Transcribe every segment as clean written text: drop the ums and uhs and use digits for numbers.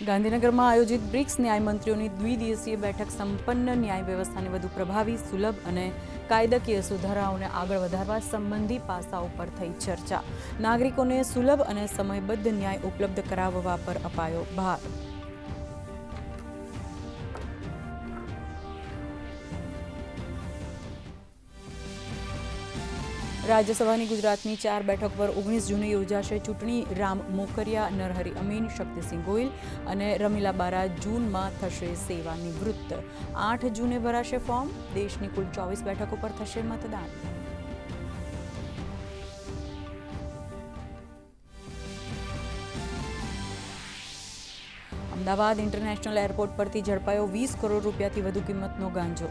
ગાંધીનગરમાં આયોજિત બ્રિક્સ ન્યાય મંત્રીઓની દ્વિદિવસીય બેઠક સંપન્ન ન્યાય વ્યવસ્થાને વધુ પ્રભાવી, સુલભ અને કાયદાકીય સુધારાઓને આગળ વધારવા સંબંધી પાસાઓ પર થઈ ચર્ચા. નાગરિકોને સુલભ અને સમયબદ્ધ ન્યાય ઉપલબ્ધ કરાવવા પર અપાયો ભાર. રાજ્યસભાની ગુજરાતની 4 બેઠક પર 19 જૂને યોજાશે ચૂંટણી. રામ મોકરિયા, નરહરી અમીન, શક્તિસિંહ ગોહિલ અને રમીલા બારા જૂનમાં થશે સેવાનિવૃત્ત. 8 જૂને ભરાશે ફોર્મ. દેશની કુલ 24 બેઠકો પર થશે મતદાન. અમદાવાદ ઇન્ટરનેશનલ એરપોર્ટ પરથી ઝડપાયો 20 કરોડ રૂપિયાથી વધુ કિંમતનો ગાંજો.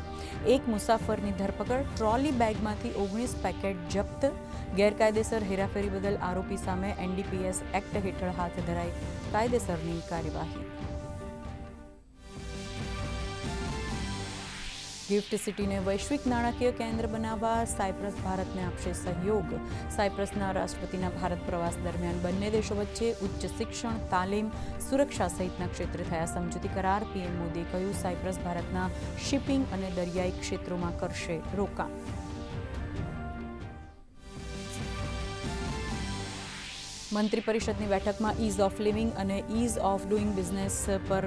એક મુસાફરની ધરપકડ. ટ્રોલી બેગમાંથી 19 પેકેટ જપ્ત. ગેરકાયદેસર હેરાફેરી બદલ આરોપી સામે એનડીપીએસ એક્ટ હેઠળ હાથ ધરાઈ કાયદેસરની કાર્યવાહી. ગિફ્ટ સિટીને વૈશ્વિક નાણાકીય કેન્દ્ર બનાવવા સાયપ્રસ ભારતને આપશે સહયોગ. સાયપ્રસના રાષ્ટ્રપતિના ભારત પ્રવાસ દરમિયાન બંને દેશો વચ્ચે ઉચ્ચ શિક્ષણ, તાલીમ, સુરક્ષા સહિતના ક્ષેત્રે થયા સમજૂતી કરાર. પીએમ મોદીએ કહ્યું, સાયપ્રસ ભારતના શિપિંગ અને દરિયાઈ ક્ષેત્રોમાં કરશે રોકાણ. મંત્રી પરિષદની બેઠકમાં ઇઝ ઓફ લિવિંગ અને ઇઝ ઓફ ડુઇંગ બિઝનેસ પર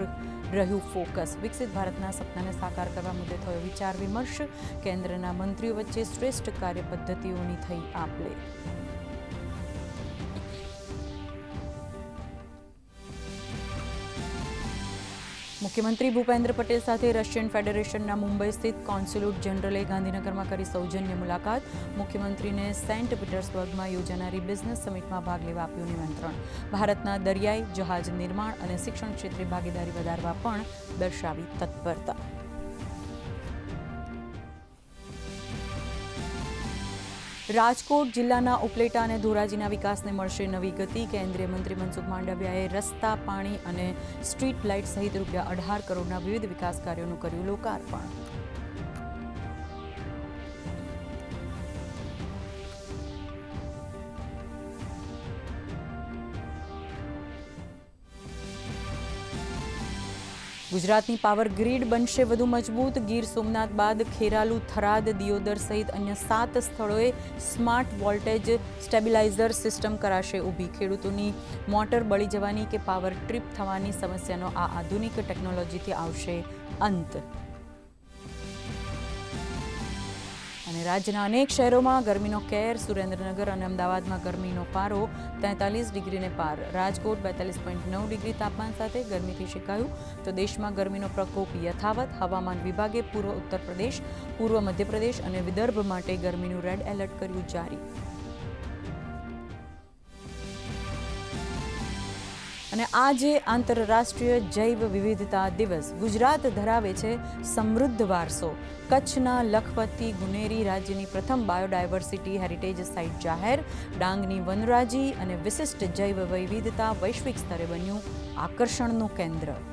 રહ્યું ફોકસ. વિકસિત ભારતના સપનાને સાકાર કરવા મુદ્દે થયો વિચાર વિમર્શ. કેન્દ્રના મંત્રીઓ વચ્ચે શ્રેષ્ઠ કાર્ય પદ્ધતિઓની થઈ આપ-લે. મુખ્યમંત્રી ભૂપેન્દ્ર પટેલ સાથે રશિયન ફેડરેશનના મુંબઈ સ્થિત કોન્સ્યુલેટ જનરલે ગાંધીનગરમાં કરી સૌજન્ય મુલાકાત. મુખ્યમંત્રીને સેન્ટ પીટર્સબર્ગમાં યોજાનારી બિઝનેસ સમિટમાં ભાગ લેવા આપ્યું નિમંત્રણ. ભારતના દરિયાઈ, જહાજ નિર્માણ અને શિક્ષણ ક્ષેત્રે ભાગીદારી વધારવા પણ દર્શાવી તત્પરતા. રાજકોટ જિલ્લાના ઉપલેટા અને ધોરાજીના વિકાસને મળશે નવી ગતિ. કેન્દ્રીય મંત્રી મનસુખ માંડવિયાએ રસ્તા, પાણી અને સ્ટ્રીટ લાઇટ સહિત ₹18 કરોડના વિવિધ વિકાસ કાર્યોનું કર્યું લોકાર્પણ. ગુજરાતની પાવર ગ્રીડ બનશે વધુ મજબૂત. ગીર સોમનાથ બાદ ખેરાલુ, થરાદ, દિયોદર સહિત અન્ય 7 સ્થળોએ સ્માર્ટ વોલ્ટેજ સ્ટેબિલાઇઝર સિસ્ટમ કરાશે ઊભી. ખેડૂતોની મોટર બળી જવાની કે પાવર ટ્રીપ થવાની સમસ્યાનો આ આધુનિક ટેકનોલોજીથી આવશે અંત. અને રાજ્યના અનેક શહેરોમાં ગરમીનો કેર. સુરેન્દ્રનગર અને અમદાવાદમાં ગરમીનો પારો 43 ડિગ્રીને પાર. રાજકોટ 42.9 ડિગ્રી તાપમાન સાથે ગરમીથી શેકાયું. તો દેશમાં ગરમીનો પ્રકોપ યથાવત. હવામાન વિભાગે પૂર્વ ઉત્તર પ્રદેશ, પૂર્વ મધ્યપ્રદેશ અને વિદર્ભ માટે ગરમીનું રેડ એલર્ટ કર્યું જારી. અને આજે આંતરરાષ્ટ્રીય જૈવ વિવિધતા દિવસ. ગુજરાત ધરાવે છે સમૃદ્ધ વારસો. કચ્છના લખપતથી ગુનેરી રાજ્યની પ્રથમ બાયોડાયવર્સિટી હેરિટેજ સાઇટ જાહેર. ડાંગની વનરાજી અને વિશિષ્ટ જૈવ વિવિધતા વૈશ્વિક સ્તરે બન્યું આકર્ષણનું કેન્દ્ર.